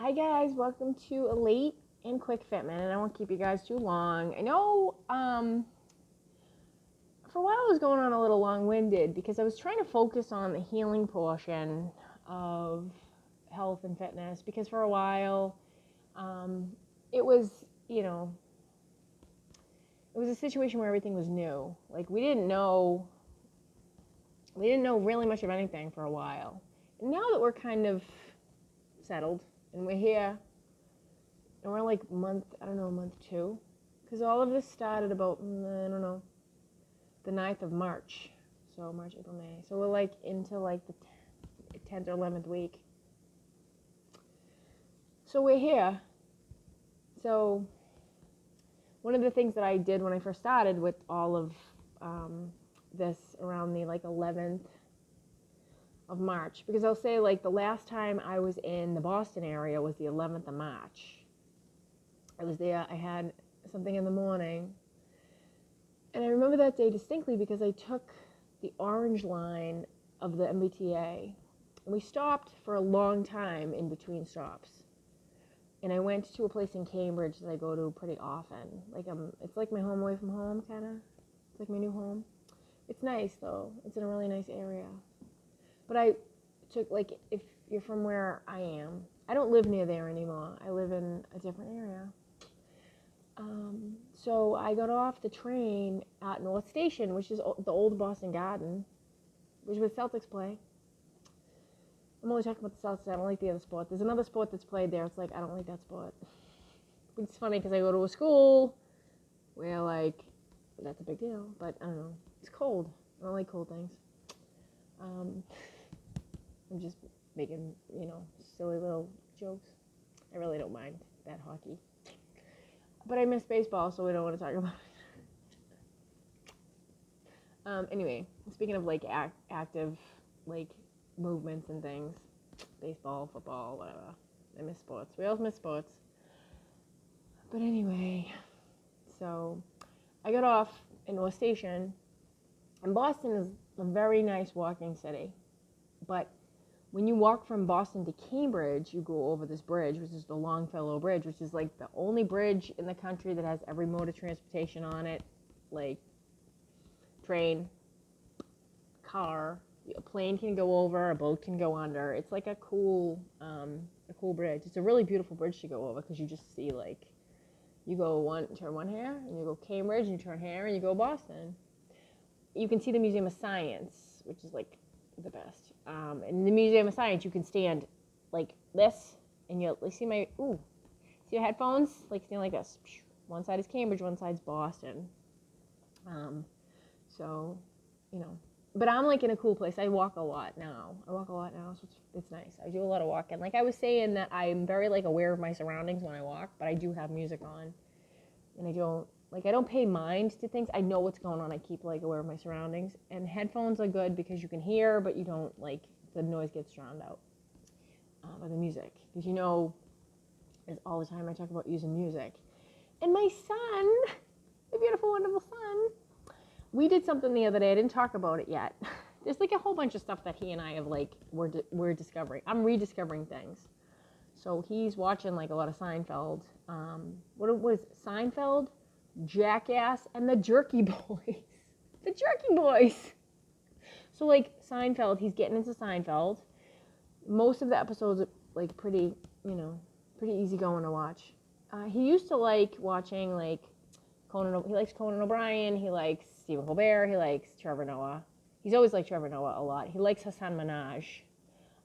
Hi guys, welcome to a late and quick fitment, and I won't keep you guys too long. I know for a while I was going on a little long-winded because I was trying to focus on the healing portion of health and fitness because for a while it was, it was a situation where everything was new. Like we didn't know really much of anything for a while. And now that we're kind of settled and we're here and we're like month 2, because all of this started about, the 9th of March. So March, April, May. So we're like into like the 10th or 11th week. So we're here. So one of the things that I did when I first started with all of this around the like 11th of March, because I'll say like the last time I was in the Boston area was the 11th of March. I was there, I had something in the morning, and I remember that day distinctly because I took the orange line of the MBTA, and we stopped for a long time in between stops. And I went to a place in Cambridge that I go to pretty often. It's like my home away from home, kind of. It's like my new home. It's nice though. It's in a really nice area. But I took, like, if you're from where I am, I don't live near there anymore. I live in a different area. So I got off the train at North Station, which is the old Boston Garden, which was Celtics play. I'm only talking about the Celtics. I don't like the other sport. There's another sport that's played there. It's like, I don't like that sport. It's funny because I go to a school where, like, that's a big deal. But I don't know. It's cold. I don't like cold things. I'm just making, silly little jokes. I really don't mind that hockey. But I miss baseball, so we don't want to talk about it. Anyway, speaking of, like, active, like, movements and things, baseball, football, whatever. I miss sports. We all miss sports. But anyway, so I got off in North Station, and Boston is a very nice walking city. But when you walk from Boston to Cambridge, you go over this bridge, which is the Longfellow Bridge, which is like the only bridge in the country that has every mode of transportation on it, like train, car, a plane can go over, a boat can go under. It's like a cool bridge. It's a really beautiful bridge to go over because you just see, like, you turn one here, and you go Cambridge, and you turn here, and you go Boston. You can see the Museum of Science, which is like the best. In the Museum of Science, you can stand like this, and you'll see see your headphones? Like, stand like this. One side is Cambridge, one side's Boston. So, but I'm like in a cool place. I walk a lot now, so it's nice. I do a lot of walking. Like I was saying that I'm very like aware of my surroundings when I walk, but I do have music on, and I don't pay mind to things. I know what's going on. I keep like aware of my surroundings, and headphones are good because you can hear, but you don't, like, the noise gets drowned out by the music. Because is all the time I talk about using music. And my son, my beautiful, wonderful son, we did something the other day. I didn't talk about it yet. There's like a whole bunch of stuff that he and I have we're discovering. I'm rediscovering things. So he's watching like a lot of Seinfeld. What was Seinfeld, Jackass, and the Jerky Boys. The Jerky Boys. So like Seinfeld, he's getting into Seinfeld. Most of the episodes are like pretty easy going to watch. He used to like watching like he likes Conan O'Brien, he likes Stephen Colbert, he likes Trevor Noah. He's always liked Trevor Noah a lot. He likes Hassan Minaj.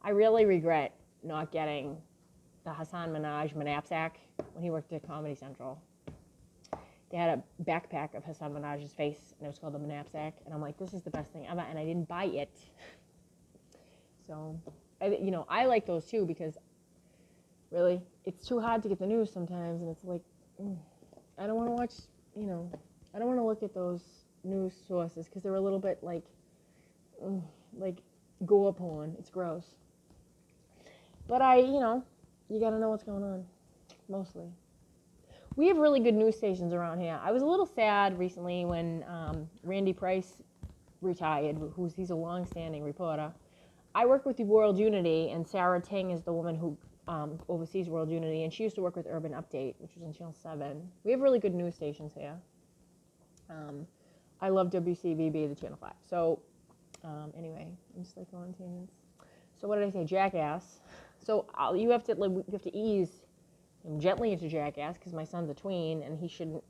I really regret not getting the Hassan Minaj knapsack when he worked at Comedy Central. They had a backpack of Hassan Minaj's face, and it was called the knapsack. And I'm like, this is the best thing ever, and I didn't buy it. So, I like those too because, really, it's too hard to get the news sometimes, and it's like, I don't want to watch, I don't want to look at those news sources because they're a little bit like gore porn. It's gross. But you gotta know what's going on, mostly. We have really good news stations around here. I was a little sad recently when Randy Price retired, he's a long-standing reporter. I work with the World Unity, and Sarah Ting is the woman who Overseas World Unity, and she used to work with Urban Update, which was on Channel 7. We have really good news stations here. I love WCVB, the Channel 5. So, anyway, I'm just like on tangents. So what did I say? Jackass. So you have to ease him gently into Jackass because my son's a tween and he shouldn't,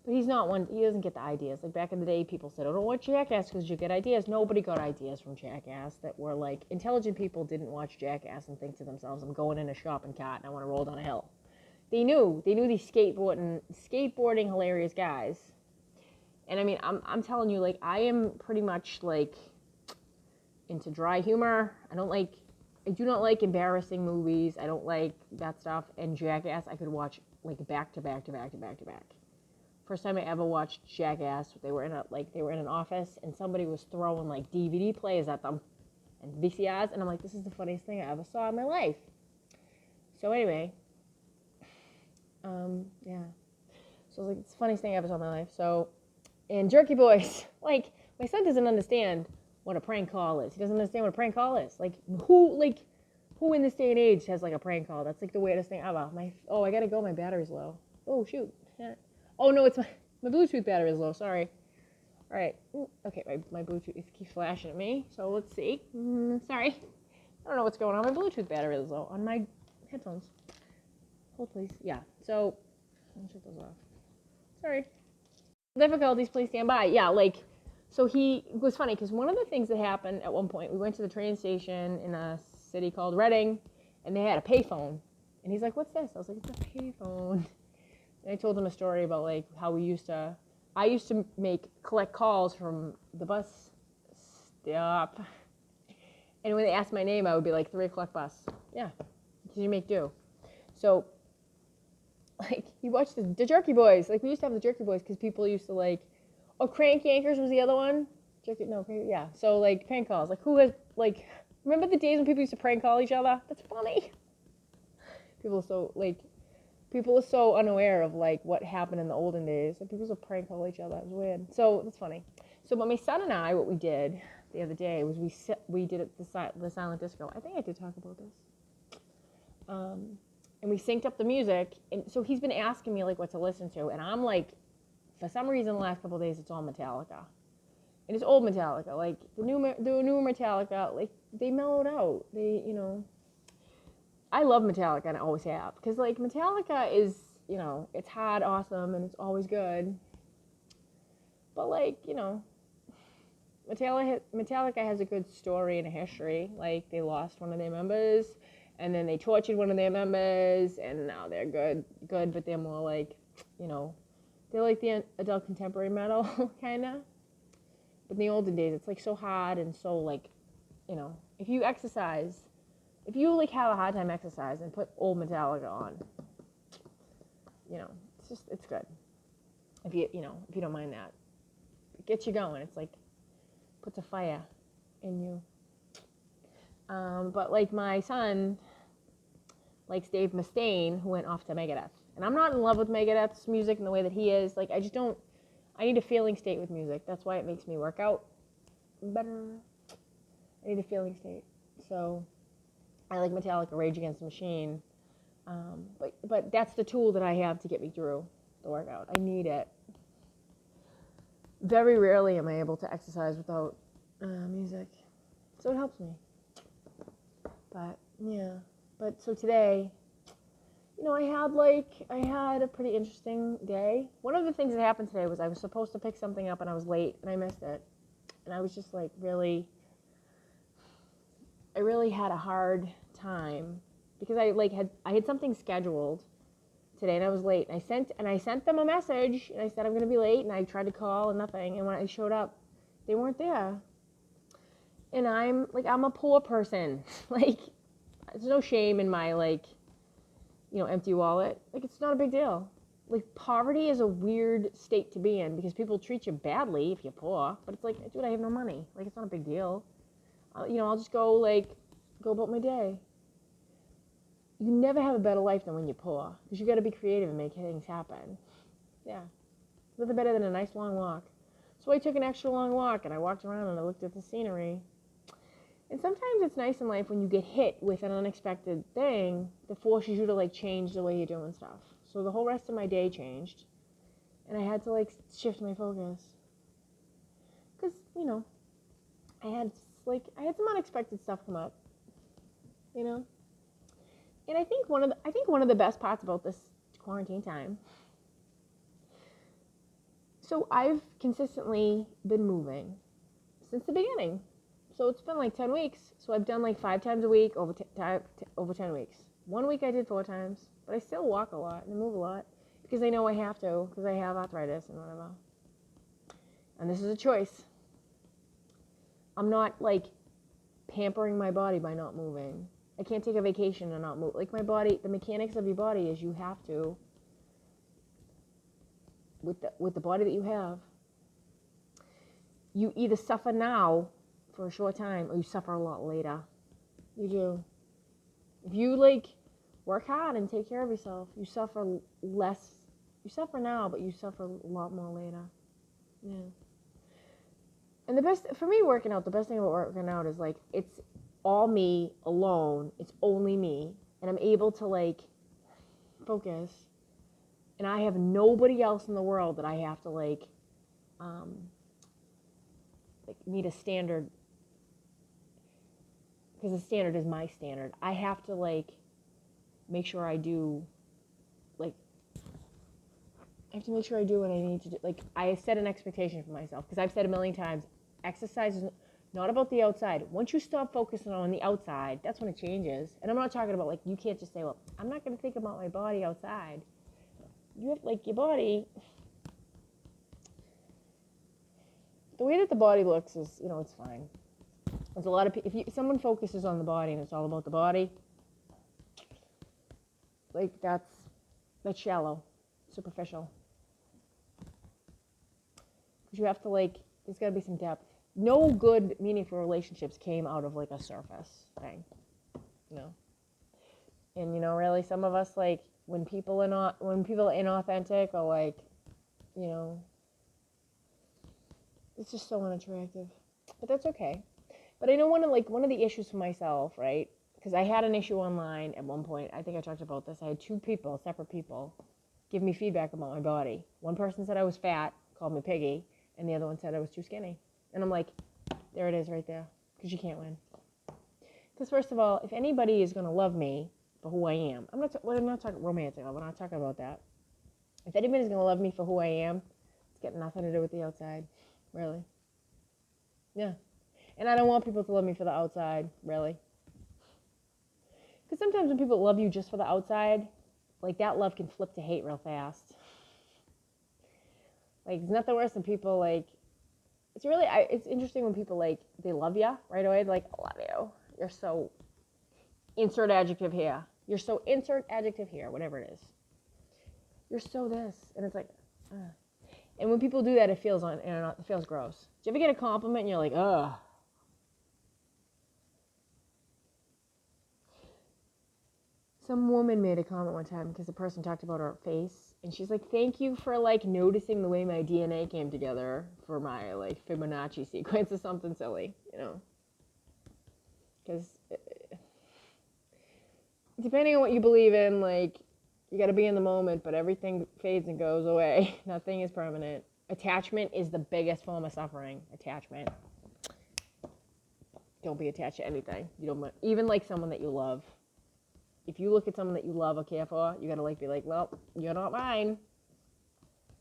But he's not one. He doesn't get the ideas. Like back in the day, people said, "Oh, don't watch Jackass because you get ideas." Nobody got ideas from Jackass that were like intelligent people didn't watch Jackass and think to themselves, "I'm going in a shopping cart and I want to roll down a hill." They knew these skateboarding hilarious guys. And I mean, I'm telling you, like I am pretty much like into dry humor. I do not like embarrassing movies. I don't like that stuff. And Jackass, I could watch like back to back to back to back to back. First time I ever watched Jackass, they were in an office and somebody was throwing like DVD players at them and VCRs, and I'm like, this is the funniest thing I ever saw in my life. So anyway, yeah. So I was like, it's the funniest thing I ever saw in my life. So, and Jerky Boys, like my son doesn't understand what a prank call is. He doesn't understand what a prank call is. Like who in this day and age has like a prank call? That's like the weirdest thing ever. I gotta go. My battery's low. Oh shoot. Oh no, it's my Bluetooth battery is low. Sorry. All right. Okay, my Bluetooth keeps flashing at me. So let's see. Sorry. I don't know what's going on. My Bluetooth battery is low on my headphones. Hold please. Yeah. So I'll shut those off. Sorry. Difficulties. Please stand by. Yeah. So it was funny because one of the things that happened at one point, we went to the train station in a city called Reading, and they had a payphone. And he's like, "What's this?" I was like, "It's a payphone." And I told him a story about like how I used to collect calls from the bus stop. And when they asked my name, I would be like, 3 o'clock bus. Yeah, because you make do. So, like, you watch the Jerky Boys. Like, we used to have the Jerky Boys because people used to like, Crank Yankers was the other one. Yeah. So, like, prank calls. Like, who has, like, remember the days when people used to prank call each other? That's funny. People are so unaware of like what happened in the olden days. Like people used to prank call each other. It was weird. So it's funny. So, but my son and I, what we did the other day was we did it the silent disco. I think I did talk about this. And we synced up the music. And so he's been asking me like what to listen to, and I'm like, for some reason, the last couple of days it's all Metallica. And it's old Metallica, like the new Metallica. Like they mellowed out. I love Metallica and I always have. Because, like, Metallica is, it's hard, awesome, and it's always good. But, like, Metallica has a good story and a history. Like, they lost one of their members, and then they tortured one of their members, and now they're good, but they're more like, they're like the adult contemporary metal, kind of. But in the olden days, it's, like, so hard and so, like, if you exercise... If you like have a hard time exercising, put old Metallica on. It's good. If you don't mind that, it gets you going. It's like puts a fire in you. But like my son likes Dave Mustaine, who went off to Megadeth, and I'm not in love with Megadeth's music in the way that he is. Like I need a feeling state with music. That's why it makes me work out better. I need a feeling state. So. I like Metallica, Rage Against the Machine, but that's the tool that I have to get me through the workout. I need it. Very rarely am I able to exercise without music, so it helps me. But yeah, so today, I had a pretty interesting day. One of the things that happened today was I was supposed to pick something up and I was late and I missed it, and I was just like I really had a hard time because I had something scheduled today and I was late. And I sent them a message and I said I'm going to be late, and I tried to call and nothing. And when I showed up, they weren't there. And I'm a poor person. Like there's no shame in my empty wallet. Like it's not a big deal. Like poverty is a weird state to be in because people treat you badly if you're poor. But it's like, dude, I have no money. Like it's not a big deal. I'll just go about my day. You never have a better life than when you're poor, because you got to be creative and make things happen. Yeah. Nothing better than a nice long walk. So I took an extra long walk, and I walked around and I looked at the scenery. And sometimes it's nice in life when you get hit with an unexpected thing that forces you to like change the way you're doing stuff. So the whole rest of my day changed, and I had to like shift my focus. Cause I had some unexpected stuff come up, you know. And I think one of the best parts about this quarantine time. So I've consistently been moving since the beginning. So it's been like 10 weeks. So I've done like 5 times a week over 10 weeks. 1 week I did 4 times, but I still walk a lot and I move a lot because I know I have to because I have arthritis and whatever. And this is a choice. I'm not like pampering my body by not moving. I can't take a vacation and not move. Like my body, the mechanics of your body is you have to, with the body that you have, you either suffer now for a short time or you suffer a lot later. You do. If you like work hard and take care of yourself, you suffer less. You suffer now, but you suffer a lot more later. Yeah. And the best, for me working out, the best thing about working out is like, it's all me alone. It's only me. And I'm able to like focus. And I have nobody else in the world that I have to like meet a standard. Because the standard is my standard. I have to like make sure I do, like, I have to make sure I do what I need to do. Like, I set an expectation for myself. Because I've said a million times, exercise is not about the outside. Once you stop focusing on the outside, that's when it changes. And I'm not talking about, like, you can't just say, well, I'm not going to think about my body outside. You have, like, your body, the way that the body looks is, it's fine. There's a lot of, if someone focuses on the body and it's all about the body, like, that's shallow, superficial. Because you have to, like, there's got to be some depth. No good, meaningful relationships came out of, like, a surface thing, And, really, some of us, like, when people are inauthentic or, like, it's just so unattractive. But that's okay. But I know one of the issues for myself, right? Because I had an issue online at one point. I think I talked about this. I had 2 people, separate people, give me feedback about my body. One person said I was fat, called me piggy, and the other one said I was too skinny. And I'm like, there it is right there. Because you can't win. Because first of all, if anybody is going to love me for who I am, I'm not talking romantic. We're not talking about that. If anybody's going to love me for who I am, it's got nothing to do with the outside. Really. Yeah. And I don't want people to love me for the outside, really. Because sometimes when people love you just for the outside, like that love can flip to hate real fast. Like, there's nothing worse than people, like, it's interesting when people, like, they love you right away. Like, I love you. You're so, insert adjective here. You're so, insert adjective here, whatever it is. You're so this. And it's like, And when people do that, it feels gross. Do you ever get a compliment and you're like, ugh? Some woman made a comment one time because the person talked about her face, and she's like, thank you for, like, noticing the way my DNA came together for my, like, Fibonacci sequence or something silly, Because depending on what you believe in, like, you got to be in the moment, but everything fades and goes away. Nothing is permanent. Attachment is the biggest form of suffering. Attachment. Don't be attached to anything. You don't, even, like, someone that you love. If you look at someone that you love or care for, you gotta, like, be like, well, you're not mine.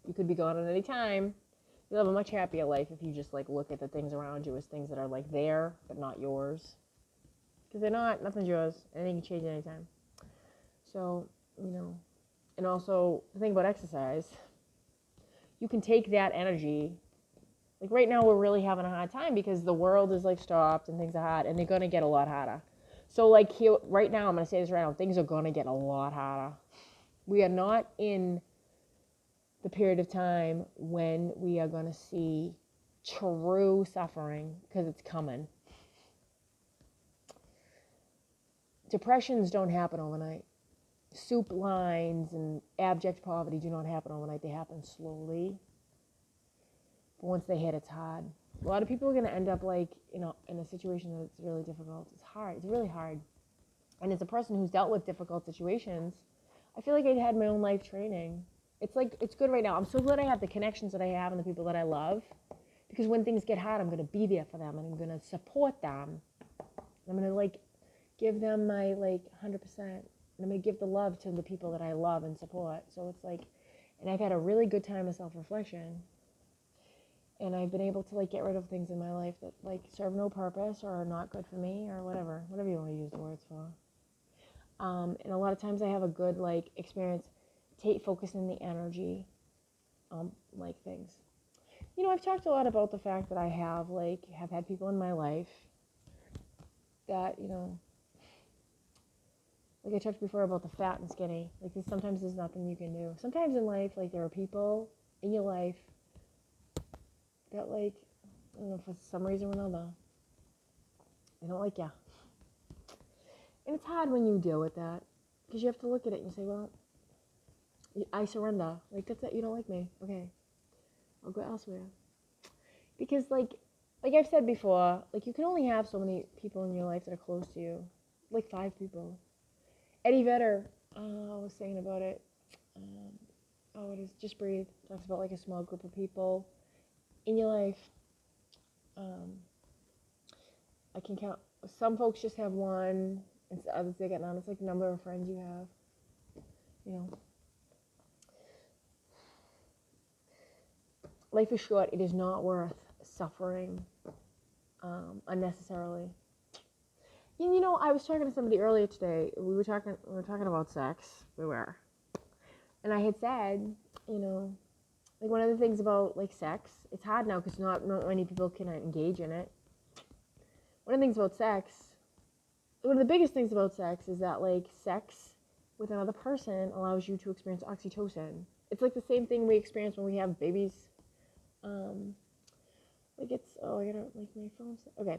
You could be gone at any time. You'll have a much happier life if you just, like, look at the things around you as things that are, like, there, but not yours. Because they're not. Nothing's yours. Anything can change at any time. So, and also, the thing about exercise, you can take that energy. Like, right now, we're really having a hard time because the world is, like, stopped and things are hard, and they're gonna get a lot harder. So, like, here, right now, I'm going to say this right now, things are going to get a lot harder. We are not in the period of time when we are going to see true suffering, because it's coming. Depressions don't happen overnight. Soup lines and abject poverty do not happen overnight. They happen slowly. But once they hit, it's hard. A lot of people are going to end up like, in a situation that's really difficult. It's hard. It's really hard. And as a person who's dealt with difficult situations, I feel like I had my own life training. It's like, it's good right now. I'm so glad I have the connections that I have and the people that I love, because when things get hard, I'm going to be there for them and I'm going to support them. I'm going to like give them my like 100%. And I'm going to give the love to the people that I love and support. So it's like, and I've had a really good time of self-reflection. And I've been able to like get rid of things in my life that like serve no purpose or are not good for me or whatever you want to use the words for. And a lot of times I have a good like experience focusing the energy like things. I've talked a lot about the fact that I have had people in my life that, like I talked before about the fat and skinny. Like sometimes there's nothing you can do. Sometimes in life, like there are people in your life that like, I don't know, for some reason or another, they don't like you. And it's hard when you deal with that, because you have to look at it and say, well, I surrender. Like, that's it. You don't like me. Okay. I'll go elsewhere. Because, like I've said before, like, you can only have so many people in your life that are close to you. Like, 5 people. Eddie Vedder was saying about it. It is Just Breathe. Talks about, like, a small group of people in your life. I can count. Some folks just have one, and others they get none. It's like the number of friends you have. Life is short. It is not worth suffering unnecessarily. And I was talking to somebody earlier today. We were talking about sex. And I had said, like one of the things about like sex, it's hard now because not many people can engage in it. One of the things about sex, one of the biggest things about sex is that like sex with another person allows you to experience oxytocin. It's like the same thing we experience when we have babies. Like it's, I gotta, like my phone's, okay.